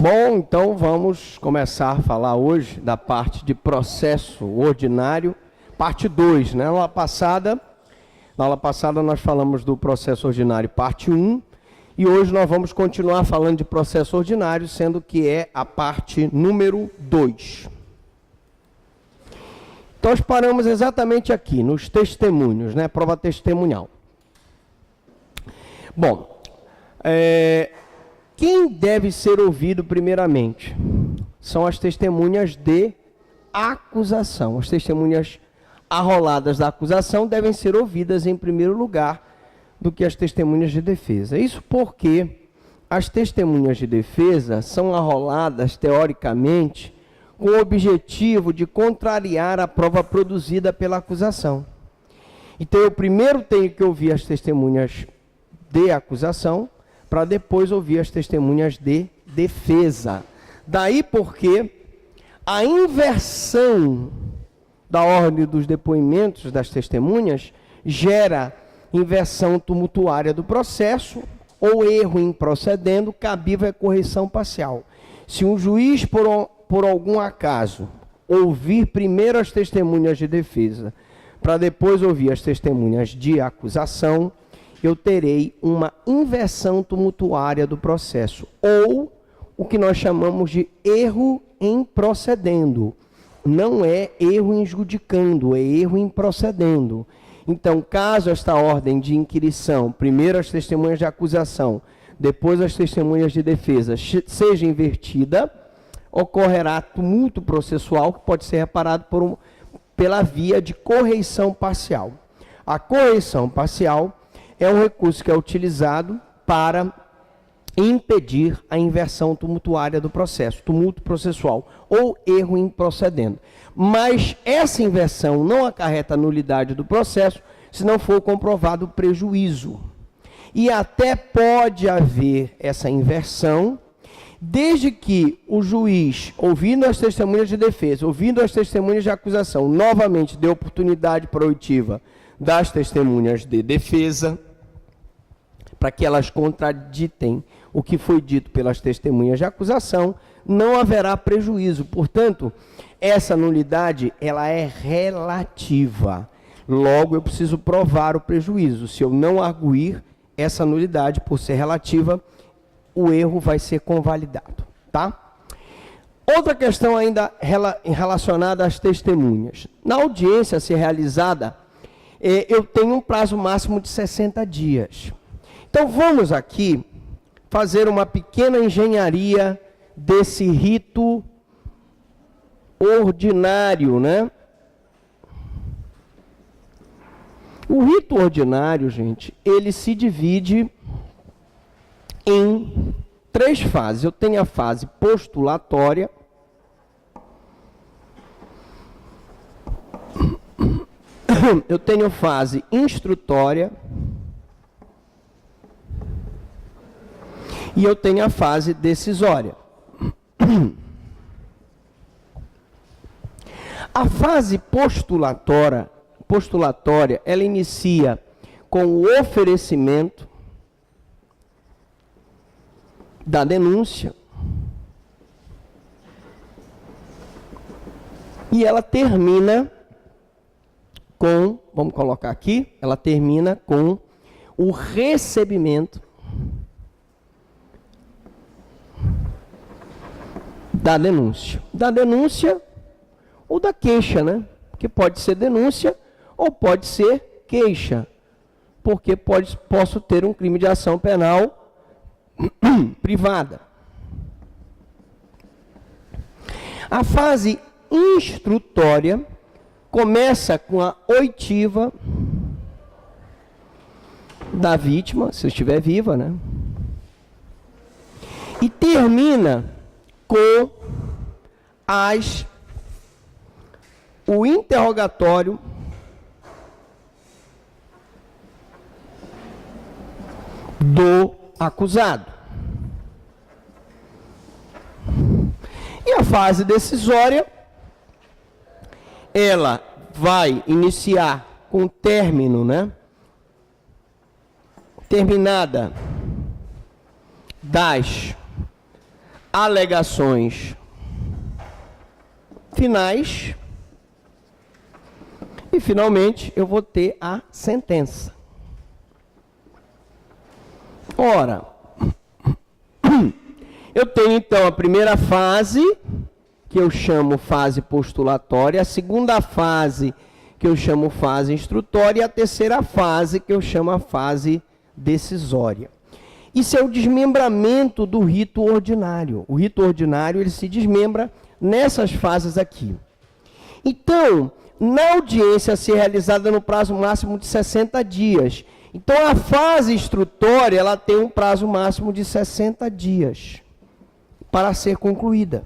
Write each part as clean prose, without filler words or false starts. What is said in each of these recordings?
Bom, então vamos começar a falar hoje da parte de processo ordinário, parte 2, né? Na aula passada nós falamos do processo ordinário parte 1, e hoje nós vamos continuar falando de processo ordinário, sendo que é a parte número 2. Então nós paramos exatamente aqui, nos testemunhos, né? Prova testemunhal. Bom, quem deve ser ouvido primeiramente? São as testemunhas de acusação. As testemunhas arroladas da acusação devem ser ouvidas em primeiro lugar do que as testemunhas de defesa. Isso porque as testemunhas de defesa são arroladas, teoricamente, com o objetivo de contrariar a prova produzida pela acusação. Então, eu primeiro tenho que ouvir as testemunhas de acusação, para depois ouvir as testemunhas de defesa. Daí porque a inversão da ordem dos depoimentos das testemunhas gera inversão tumultuária do processo ou erro em procedendo, cabível é correção parcial. Se um juiz, por algum acaso, ouvir primeiro as testemunhas de defesa, para depois ouvir as testemunhas de acusação, eu terei uma inversão tumultuária do processo, ou o que nós chamamos de erro em procedendo. Não é erro em judicando, é erro em procedendo. Então, caso esta ordem de inquirição, primeiro as testemunhas de acusação, depois as testemunhas de defesa, seja invertida, ocorrerá tumulto processual que pode ser reparado pela via de correição parcial. A correição parcial é um recurso que é utilizado para impedir a inversão tumultuária do processo, tumulto processual, ou erro em procedendo. Mas essa inversão não acarreta a nulidade do processo, se não for comprovado o prejuízo. E até pode haver essa inversão, desde que o juiz, ouvindo as testemunhas de defesa, ouvindo as testemunhas de acusação, novamente dê oportunidade proibitiva das testemunhas de defesa, para que elas contraditem o que foi dito pelas testemunhas de acusação, não haverá prejuízo. Portanto, essa nulidade, ela é relativa. Logo, eu preciso provar o prejuízo. Se eu não arguir essa nulidade, por ser relativa, o erro vai ser convalidado, tá? Outra questão ainda relacionada às testemunhas. Na audiência a ser realizada, eu tenho um prazo máximo de 60 dias. Então, vamos aqui fazer uma pequena engenharia desse rito ordinário, né? O rito ordinário, gente, ele se divide em 3 fases. Eu tenho a fase postulatória, eu tenho a fase instrutória, e eu tenho a fase decisória. A fase postulatória, ela inicia com o oferecimento da denúncia e ela termina com, vamos colocar aqui, ela termina com o recebimento da denúncia ou da queixa, né? Que pode ser denúncia ou pode ser queixa, porque posso ter um crime de ação penal privada. A fase instrutória começa com a oitiva da vítima, se estiver viva, né? E termina com o interrogatório do acusado. E a fase decisória, ela vai iniciar com o término, né? Terminada das alegações finais e, finalmente, eu vou ter a sentença. Ora, eu tenho, então, a primeira fase, que eu chamo fase postulatória, a segunda fase, que eu chamo fase instrutória, e a terceira fase, que eu chamo a fase decisória. Isso é o desmembramento do rito ordinário. O rito ordinário, ele se desmembra nessas fases aqui. Então, na audiência a ser realizada no prazo máximo de 60 dias. Então, a fase instrutória, ela tem um prazo máximo de 60 dias para ser concluída.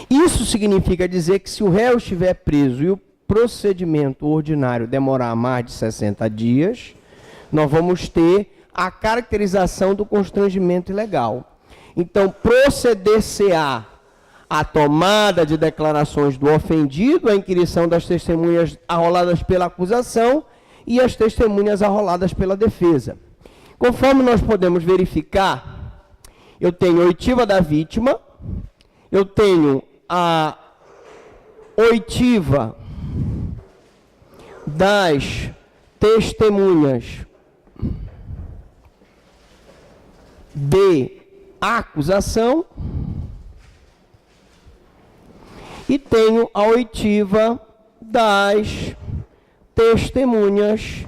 Isso significa dizer que se o réu estiver preso e o procedimento ordinário demorar mais de 60 dias, nós vamos ter a caracterização do constrangimento ilegal. Então, proceder-se-á a tomada de declarações do ofendido, a inquirição das testemunhas arroladas pela acusação e as testemunhas arroladas pela defesa. Conforme nós podemos verificar, eu tenho a oitiva da vítima, eu tenho a oitiva das testemunhas de acusação e tenho a oitiva das testemunhas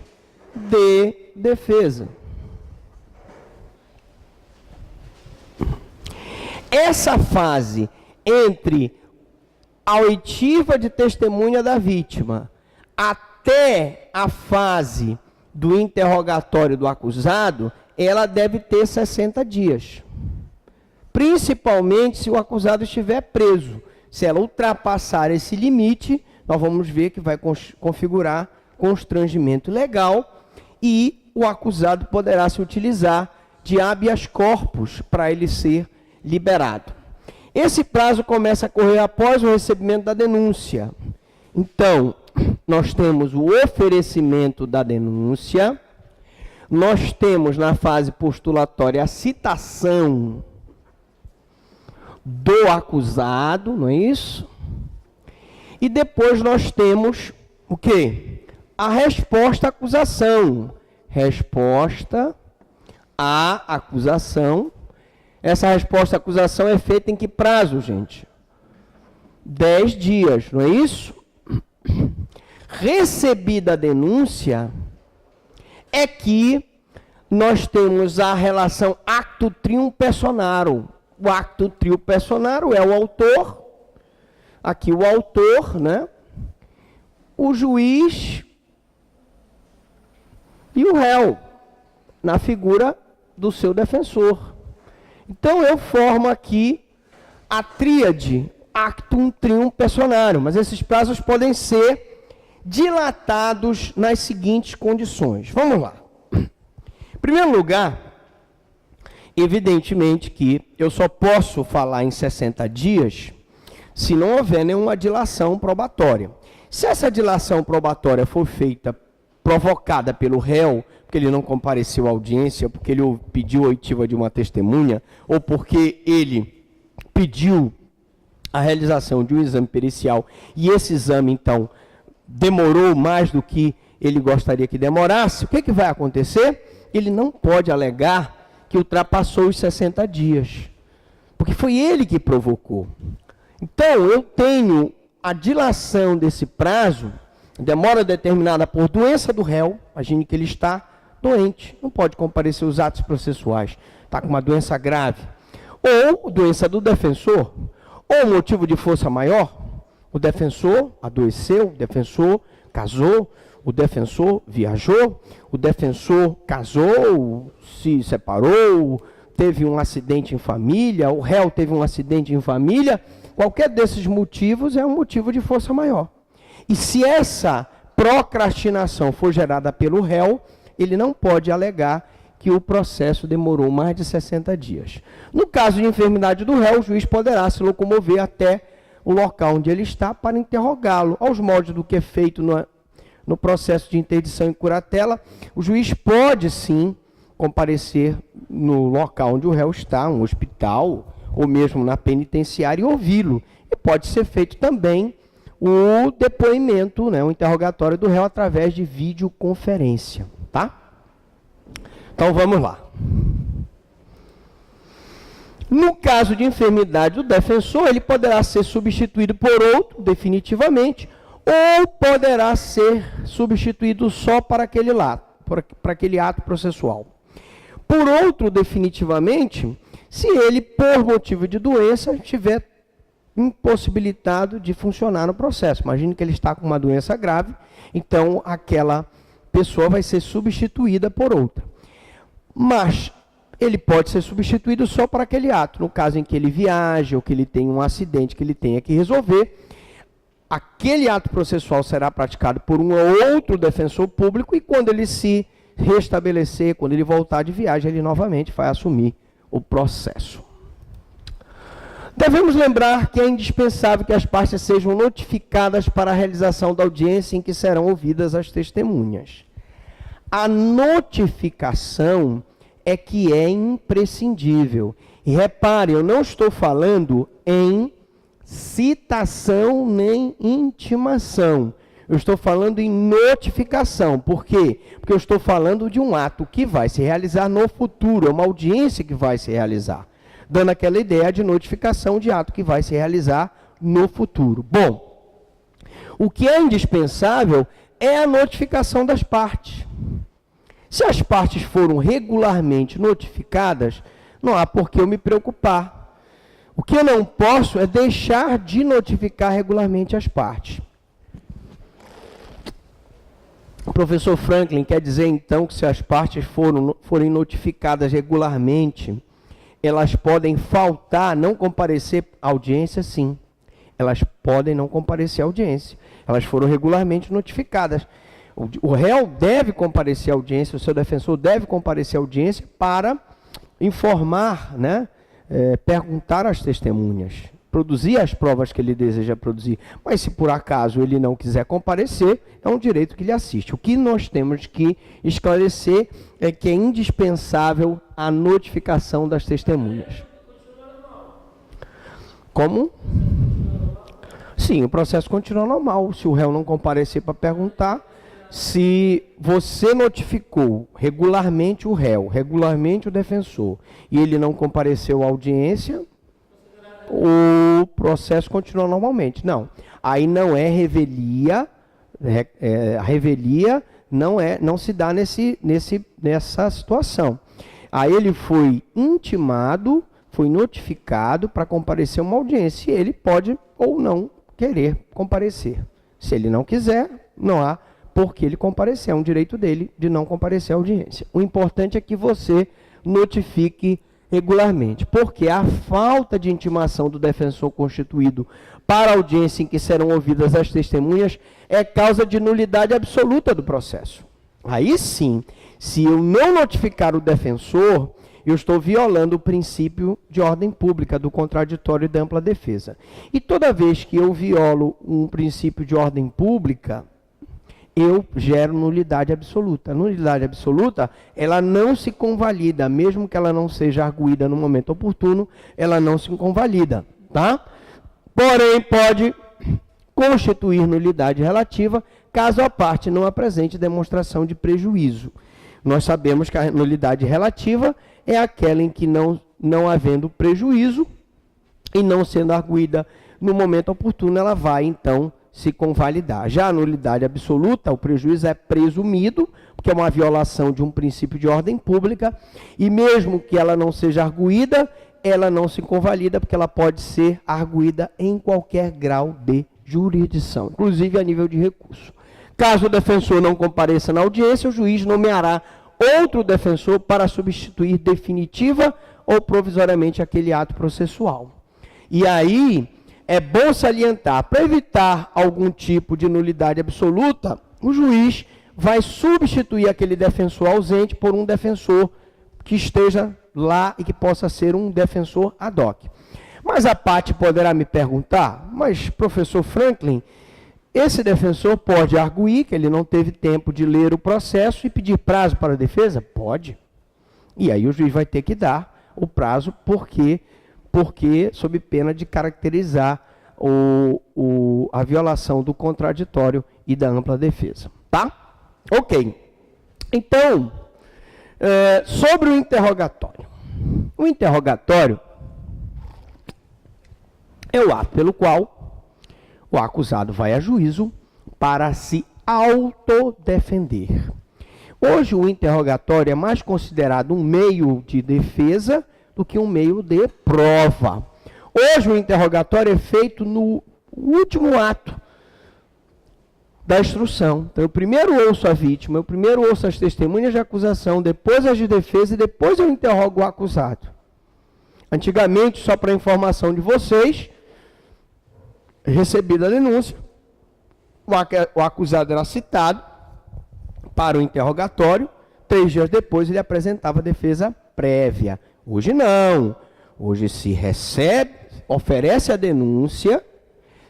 de defesa. Essa fase entre a oitiva de testemunha da vítima até a fase do interrogatório do acusado, ela deve ter 60 dias. Principalmente se o acusado estiver preso. Se ela ultrapassar esse limite, nós vamos ver que vai configurar constrangimento legal e o acusado poderá se utilizar de habeas corpus para ele ser liberado. Esse prazo começa a correr após o recebimento da denúncia. Então, nós temos o oferecimento da denúncia, nós temos na fase postulatória a citação do acusado, não é isso? E depois nós temos o quê? A resposta à acusação. Resposta à acusação. Essa resposta à acusação é feita em que prazo, gente? 10 dias, não é isso? Recebida a denúncia, é que nós temos a relação acto trium personarum. O acto trium personarum é o autor, aqui o autor, né? O juiz e o réu, na figura do seu defensor. Então, eu formo aqui a tríade actum trium personarum, mas esses prazos podem ser dilatados nas seguintes condições. Vamos lá. Em primeiro lugar, evidentemente que eu só posso falar em 60 dias se não houver nenhuma dilação probatória. Se essa dilação probatória for feita, provocada pelo réu, porque ele não compareceu à audiência, porque ele pediu a oitiva de uma testemunha, ou porque ele pediu a realização de um exame pericial, e esse exame, então, demorou mais do que ele gostaria que demorasse, o que vai acontecer? Ele não pode alegar que ultrapassou os 60 dias, porque foi ele que provocou. Então, eu tenho a dilação desse prazo, demora determinada por doença do réu, imagine que ele está doente, não pode comparecer aos atos processuais, está com uma doença grave, ou doença do defensor, ou motivo de força maior, o defensor adoeceu, o defensor casou, o defensor viajou, o defensor casou, se separou, teve um acidente em família, o réu teve um acidente em família, qualquer desses motivos é um motivo de força maior. E se essa procrastinação for gerada pelo réu, ele não pode alegar que o processo demorou mais de 60 dias. No caso de enfermidade do réu, o juiz poderá se locomover até o local onde ele está para interrogá-lo, aos moldes do que é feito no processo de interdição e curatela. O juiz pode, sim, comparecer no local onde o réu está, um hospital, ou mesmo na penitenciária, e ouvi-lo. E pode ser feito também o depoimento, né, o interrogatório do réu através de videoconferência, tá? Então vamos lá. No caso de enfermidade do defensor, ele poderá ser substituído por outro definitivamente, ou poderá ser substituído só para aquele ato processual. Por outro definitivamente, se ele, por motivo de doença, estiver impossibilitado de funcionar no processo. Imagine que ele está com uma doença grave, então aquela pessoa vai ser substituída por outra. Mas ele pode ser substituído só para aquele ato. No caso em que ele viaja, ou que ele tem um acidente que ele tenha que resolver, aquele ato processual será praticado por um outro defensor público, e quando ele se restabelecer, quando ele voltar de viagem, ele novamente vai assumir o processo. Devemos lembrar que é indispensável que as partes sejam notificadas para a realização da audiência em que serão ouvidas as testemunhas. A notificação é que é imprescindível. E repare, eu não estou falando em citação nem intimação. Eu estou falando em notificação. Por quê? Porque eu estou falando de um ato que vai se realizar no futuro, é uma audiência que vai se realizar, dando aquela ideia de notificação de ato que vai se realizar no futuro. Bom, o que é indispensável é a notificação das partes. Se as partes foram regularmente notificadas, não há por que eu me preocupar. O que eu não posso é deixar de notificar regularmente as partes. O professor Franklin quer dizer, então, que se as partes forem notificadas regularmente, elas podem faltar, não comparecer à audiência, sim. Elas podem não comparecer à audiência. Elas foram regularmente notificadas. O réu deve comparecer à audiência, o seu defensor deve comparecer à audiência para informar, né, perguntar às testemunhas, produzir as provas que ele deseja produzir. Mas se por acaso ele não quiser comparecer, é um direito que lhe assiste. O que nós temos que esclarecer é que é indispensável a notificação das testemunhas. Como? Sim, o processo continua normal. Se o réu não comparecer para perguntar, se você notificou regularmente o réu, regularmente o defensor, e ele não compareceu à audiência, o processo continua normalmente. Não, aí não é revelia, a revelia não se dá nessa situação. Aí ele foi intimado, foi notificado para comparecer a uma audiência, e ele pode ou não querer comparecer. Se ele não quiser, não há por que ele comparecer, é um direito dele de não comparecer à audiência. O importante é que você notifique regularmente, porque a falta de intimação do defensor constituído para a audiência em que serão ouvidas as testemunhas é causa de nulidade absoluta do processo. Aí sim, se eu não notificar o defensor, eu estou violando o princípio de ordem pública do contraditório e da ampla defesa. E toda vez que eu violo um princípio de ordem pública, eu gero nulidade absoluta. A nulidade absoluta, ela não se convalida, mesmo que ela não seja arguída no momento oportuno, ela não se convalida, tá? Porém, pode constituir nulidade relativa, caso a parte não apresente demonstração de prejuízo. Nós sabemos que a nulidade relativa é aquela em que não havendo prejuízo e não sendo arguída no momento oportuno, ela vai, então, se convalidar. Já a nulidade absoluta, o prejuízo é presumido, porque é uma violação de um princípio de ordem pública, e mesmo que ela não seja arguída, ela não se convalida, porque ela pode ser arguída em qualquer grau de jurisdição, inclusive a nível de recurso. Caso o defensor não compareça na audiência, o juiz nomeará outro defensor para substituir definitiva ou provisoriamente aquele ato processual. E aí, é bom salientar, para evitar algum tipo de nulidade absoluta, o juiz vai substituir aquele defensor ausente por um defensor que esteja lá e que possa ser um defensor ad hoc. Mas a parte poderá me perguntar, mas professor Franklin, esse defensor pode arguir que ele não teve tempo de ler o processo e pedir prazo para a defesa? Pode. E aí o juiz vai ter que dar o prazo, porque sob pena de caracterizar a violação do contraditório e da ampla defesa. Tá? Ok. Então, sobre o interrogatório. O interrogatório é o ato pelo qual o acusado vai a juízo para se autodefender. Hoje o interrogatório é mais considerado um meio de defesa do que um meio de prova. Hoje o interrogatório é feito no último ato da instrução. Então eu primeiro ouço a vítima, eu primeiro ouço as testemunhas de acusação, depois as de defesa e depois eu interrogo o acusado. Antigamente, só para informação de vocês, recebida a denúncia, o acusado era citado para o interrogatório, 3 dias depois ele apresentava a defesa prévia. Hoje não. Hoje se recebe, oferece a denúncia,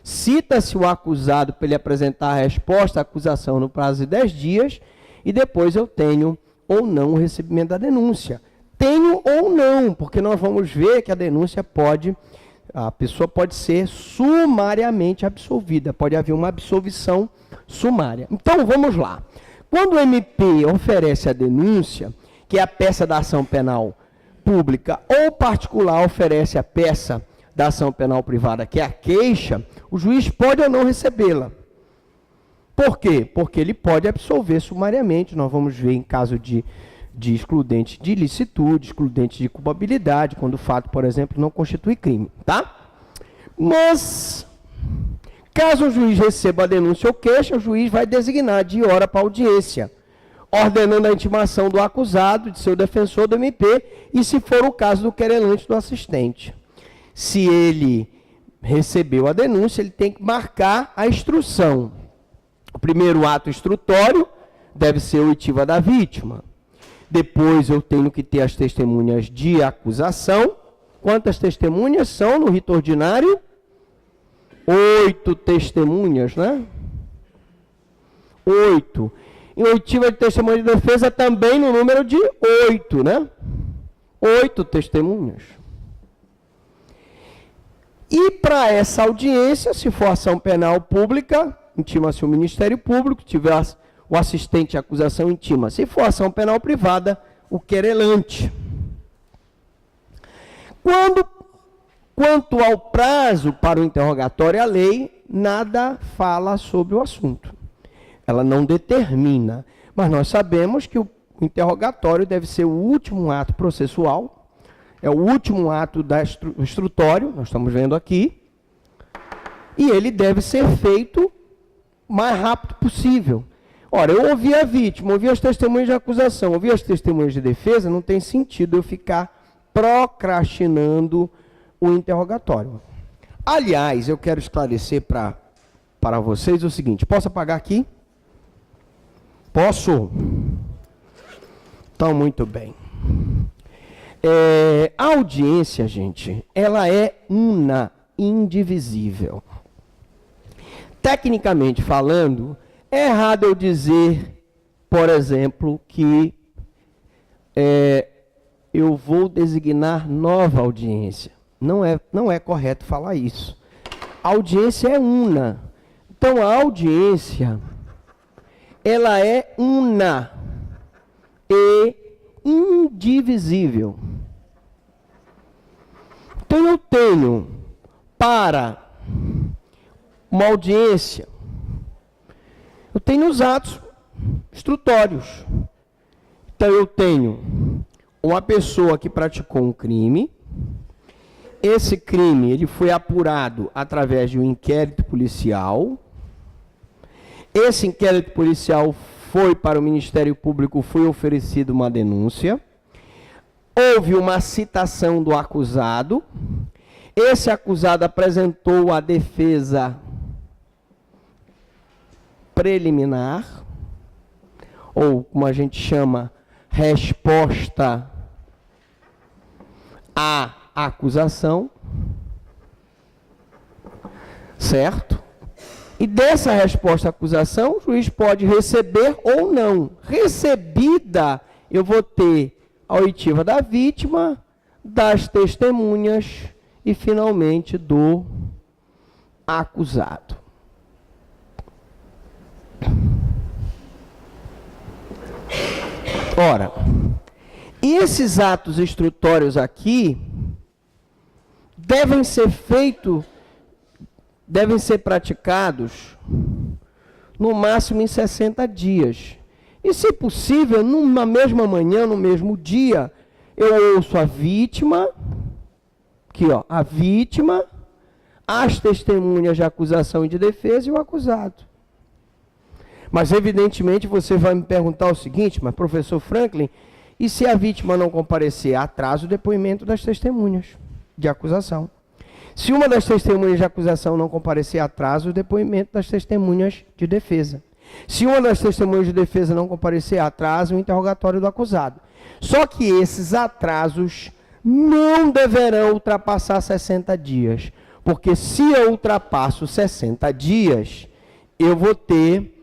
cita-se o acusado para ele apresentar a resposta à acusação no prazo de 10 dias e depois eu tenho ou não o recebimento da denúncia. Tenho ou não, porque nós vamos ver que a pessoa pode ser sumariamente absolvida, pode haver uma absolvição sumária. Então, vamos lá. Quando o MP oferece a denúncia, que é a peça da ação penal pública, ou particular oferece a peça da ação penal privada, que é a queixa, o juiz pode ou não recebê-la. Por quê? Porque ele pode absolver sumariamente. Nós vamos ver em caso de excludente de ilicitude, excludente de culpabilidade, quando o fato, por exemplo, não constitui crime, tá? Mas, caso o juiz receba a denúncia ou queixa, o juiz vai designar de hora para audiência, ordenando a intimação do acusado, de seu defensor, do MP, e se for o caso do querelante, do assistente. Se ele recebeu a denúncia, ele tem que marcar a instrução. O primeiro ato instrutório deve ser oitiva da vítima. Depois eu tenho que ter as testemunhas de acusação. Quantas testemunhas são no rito ordinário? 8 testemunhas, né? 8. Em oitiva de testemunha de defesa também no número de 8, né? 8 testemunhas. E para essa audiência, se for ação penal pública, intima-se o Ministério Público, se tiver o assistente de acusação, intima. Se for ação penal privada, o querelante. Quanto ao prazo para o interrogatório, a lei nada fala sobre o assunto. Ela não determina, mas nós sabemos que o interrogatório deve ser o último ato processual, é o último ato instrutório, nós estamos vendo aqui, e ele deve ser feito o mais rápido possível. Ora, eu ouvi a vítima, ouvi as testemunhas de acusação, ouvi as testemunhas de defesa, não tem sentido eu ficar procrastinando o interrogatório. Aliás, eu quero esclarecer para vocês o seguinte, posso apagar aqui? Posso? Então, muito bem. A audiência, gente, ela é una, indivisível. Tecnicamente falando, é errado eu dizer, por exemplo, que eu vou designar nova audiência. Não é correto falar isso. A audiência é una. Então, a audiência, ela é una e indivisível. Então, eu tenho para uma audiência, eu tenho os atos instrutórios. Então, eu tenho uma pessoa que praticou um crime. Esse crime ele foi apurado através de um inquérito policial. Esse inquérito policial foi para o Ministério Público, foi oferecida uma denúncia. Houve uma citação do acusado. Esse acusado apresentou a defesa preliminar, ou como a gente chama, resposta à acusação, certo? E dessa resposta à acusação, o juiz pode receber ou não. Recebida, eu vou ter a oitiva da vítima, das testemunhas e, finalmente, do acusado. Ora, esses atos instrutórios aqui devem ser praticados no máximo em 60 dias. E, se possível, numa mesma manhã, no mesmo dia, eu ouço a vítima, aqui ó, a vítima, as testemunhas de acusação e de defesa e o acusado. Mas, evidentemente, você vai me perguntar o seguinte, mas, professor Franklin, e se a vítima não comparecer? Atrasa o depoimento das testemunhas de acusação. Se uma das testemunhas de acusação não comparecer, atrasa o depoimento das testemunhas de defesa. Se uma das testemunhas de defesa não comparecer, atrasa o interrogatório do acusado. Só que esses atrasos não deverão ultrapassar 60 dias. Porque se eu ultrapasso 60 dias, eu vou ter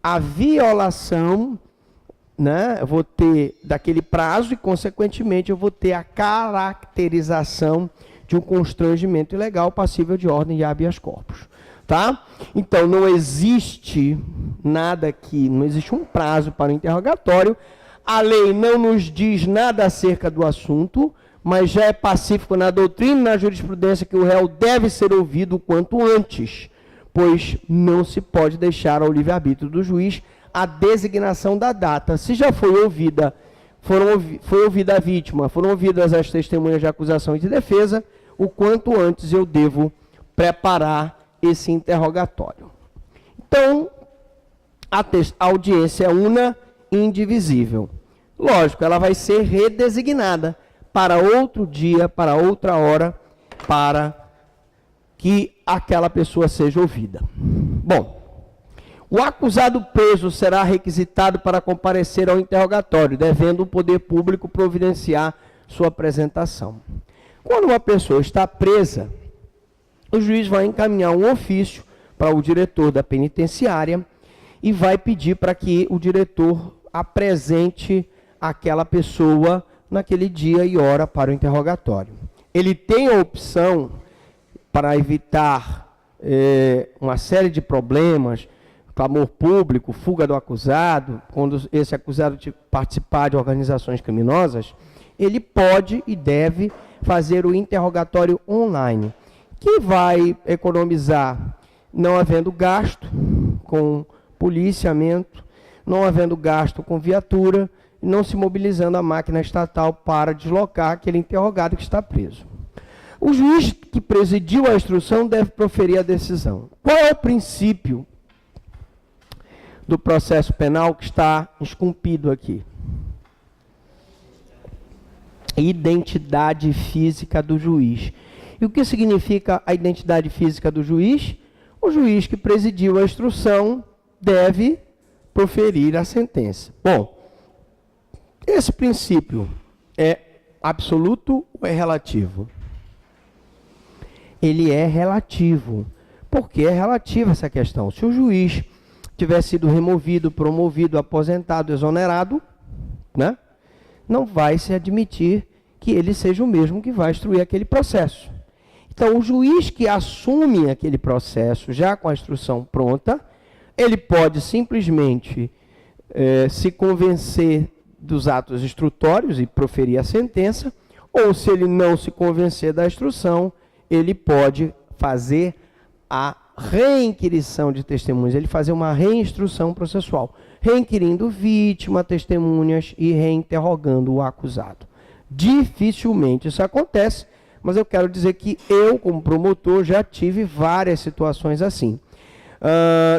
a violação, né? Eu vou ter daquele prazo e, consequentemente, eu vou ter a caracterização de um constrangimento ilegal passível de ordem de habeas corpus. Tá? Então, não existe nada aqui, não existe um prazo para o interrogatório. A lei não nos diz nada acerca do assunto, mas já é pacífico na doutrina e na jurisprudência que o réu deve ser ouvido o quanto antes, pois não se pode deixar ao livre-arbítrio do juiz a designação da data. Se já foi ouvida, foi ouvida a vítima, foram ouvidas as testemunhas de acusação e de defesa, o quanto antes eu devo preparar esse interrogatório. Então, a audiência una e indivisível. Lógico, ela vai ser redesignada para outro dia, para outra hora, para que aquela pessoa seja ouvida. Bom, o acusado preso será requisitado para comparecer ao interrogatório, devendo o poder público providenciar sua apresentação. Quando uma pessoa está presa, o juiz vai encaminhar um ofício para o diretor da penitenciária e vai pedir para que o diretor apresente aquela pessoa naquele dia e hora para o interrogatório. Ele tem a opção, para evitar uma série de problemas, clamor público, fuga do acusado, quando esse acusado participar de organizações criminosas, ele pode e deve fazer o interrogatório online, que vai economizar, não havendo gasto com policiamento, não havendo gasto com viatura, não se mobilizando a máquina estatal para deslocar aquele interrogado que está preso. O juiz que presidiu a instrução deve proferir a decisão. Qual é o princípio do processo penal que está esculpido aqui? Identidade física do juiz. E o que significa a identidade física do juiz? O juiz que presidiu a instrução deve proferir a sentença. Bom, esse princípio é absoluto ou é relativo? Ele é relativo. Por que é relativa essa questão? Se o juiz tiver sido removido, promovido, aposentado, exonerado, né, não vai se admitir que ele seja o mesmo que vai instruir aquele processo. Então, o juiz que assume aquele processo já com a instrução pronta, ele pode simplesmente se convencer dos atos instrutórios e proferir a sentença, ou se ele não se convencer da instrução, ele pode fazer a reinquirição de testemunhas, ele fazer uma reinstrução processual, reinquirindo vítima, testemunhas e reinterrogando o acusado. Dificilmente isso acontece, mas eu quero dizer que eu, como promotor, já tive várias situações assim.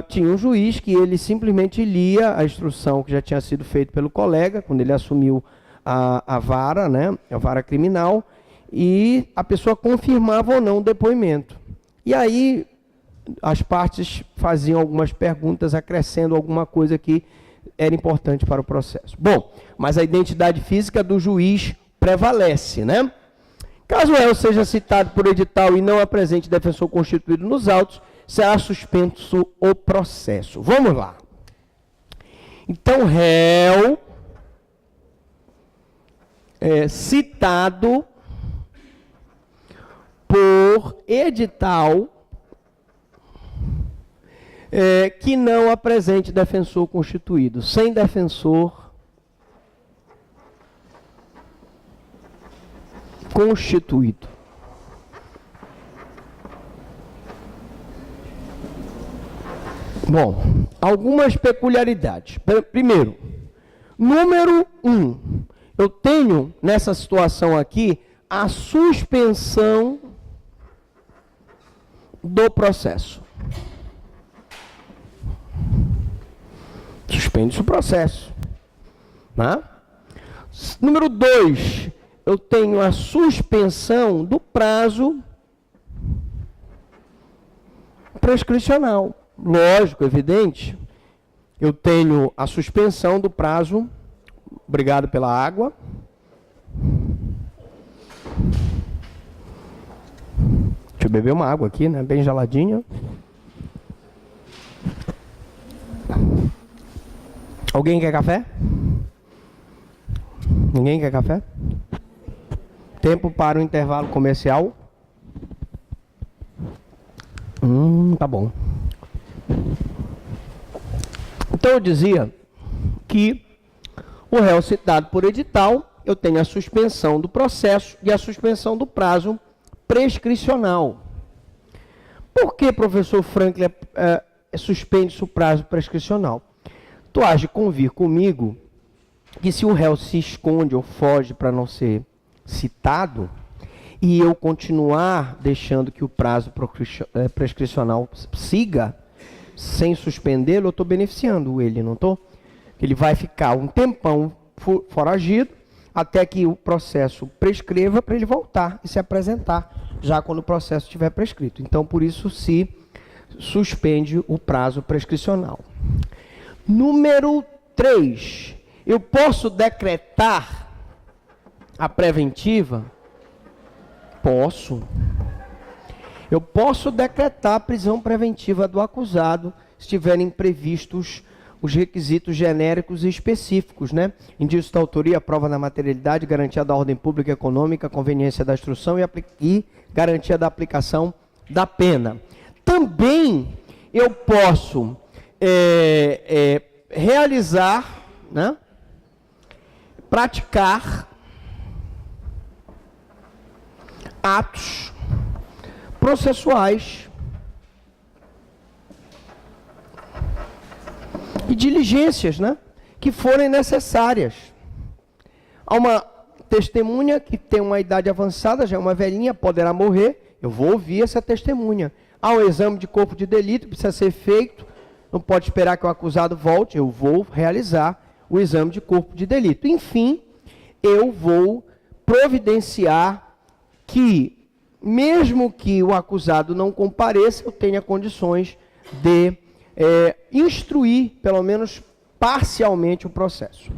Tinha um juiz que ele simplesmente lia a instrução que já tinha sido feita pelo colega, quando ele assumiu a vara, né, a vara criminal, e a pessoa confirmava ou não o depoimento. E aí as partes faziam algumas perguntas, acrescendo alguma coisa que era importante para o processo. Bom, mas a identidade física do juiz prevalece, né? Caso o réu seja citado por edital e não apresente defensor constituído nos autos, será suspenso o processo. Vamos lá. Então, réu citado por edital que não apresente defensor constituído. Sem defensor constituído. Bom, algumas peculiaridades. Primeiro, número 1. Eu tenho, nessa situação aqui, a suspensão do processo. Suspende-se o processo. Né? Número 2, eu tenho a suspensão do prazo prescricional. Lógico, evidente. Eu tenho a suspensão do prazo. Obrigado pela água. Deixa eu beber uma água aqui, né? Bem geladinha. Alguém quer café? Ninguém quer café? Tempo para o intervalo comercial. Tá bom. Então eu dizia que o réu citado por edital, eu tenho a suspensão do processo e a suspensão do prazo prescricional. Por que, professor Franklin, suspende-se o prazo prescricional? Tu has de convir comigo que se o réu se esconde ou foge para não ser citado, e eu continuar deixando que o prazo prescricional siga, sem suspendê-lo, eu estou beneficiando ele, não estou? Ele vai ficar um tempão foragido, até que o processo prescreva para ele voltar e se apresentar, já quando o processo estiver prescrito. Então, por isso, se suspende o prazo prescricional. Número 3. Eu posso decretar a preventiva? Posso. Eu posso decretar a prisão preventiva do acusado, se estiverem previstos os requisitos genéricos e específicos, né? Indício da autoria, prova da materialidade, garantia da ordem pública e econômica, conveniência da instrução e garantia da aplicação da pena. Também eu posso realizar, né? Praticar atos processuais e diligências, né, que forem necessárias. Há uma testemunha que tem uma idade avançada, já é uma velhinha, poderá morrer, eu vou ouvir essa testemunha. Há um exame de corpo de delito, precisa ser feito, não pode esperar que o acusado volte, eu vou realizar o exame de corpo de delito. Enfim, eu vou providenciar que, mesmo que o acusado não compareça, eu tenha condições de instruir, pelo menos parcialmente, o processo.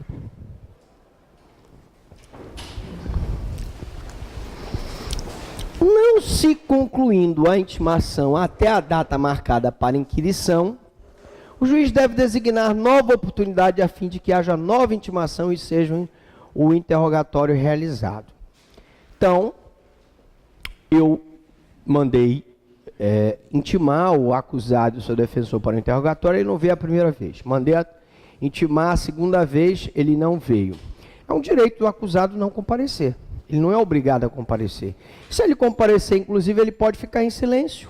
Não se concluindo a intimação até a data marcada para inquirição, o juiz deve designar nova oportunidade a fim de que haja nova intimação e seja o interrogatório realizado. Então, eu mandei intimar o acusado e o seu defensor para o interrogatório, ele não veio a primeira vez. Mandei intimar a segunda vez, ele não veio. É um direito do acusado não comparecer. Ele não é obrigado a comparecer. Se ele comparecer, inclusive, ele pode ficar em silêncio.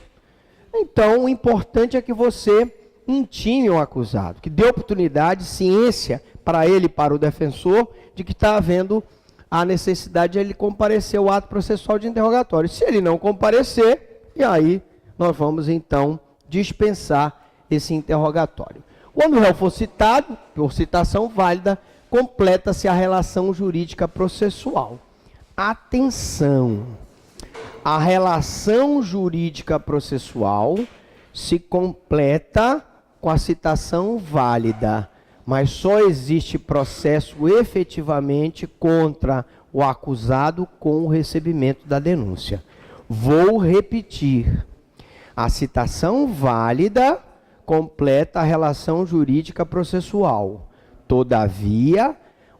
Então, o importante é que você intime o acusado, que dê oportunidade, ciência para ele e para o defensor, de que está havendo a necessidade de ele comparecer ao ato processual de interrogatório. Se ele não comparecer, e aí nós vamos então dispensar esse interrogatório. Quando o réu for citado, por citação válida, completa-se a relação jurídica processual. Atenção! A relação jurídica processual se completa com a citação válida, mas só existe processo efetivamente contra o acusado com o recebimento da denúncia. Vou repetir. A citação válida completa a relação jurídica processual. Todavia,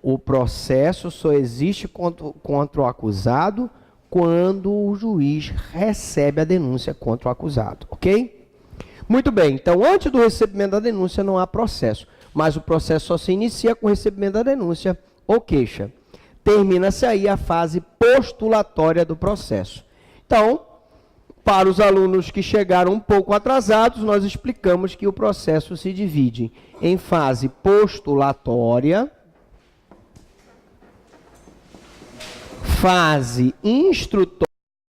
O processo só existe contra o acusado quando o juiz recebe a denúncia contra o acusado, ok? Muito bem, então antes do recebimento da denúncia não há processo, mas o processo só se inicia com o recebimento da denúncia ou queixa. Termina-se aí a fase postulatória do processo. Então, para os alunos que chegaram um pouco atrasados, nós explicamos que o processo se divide em fase postulatória, fase instrutória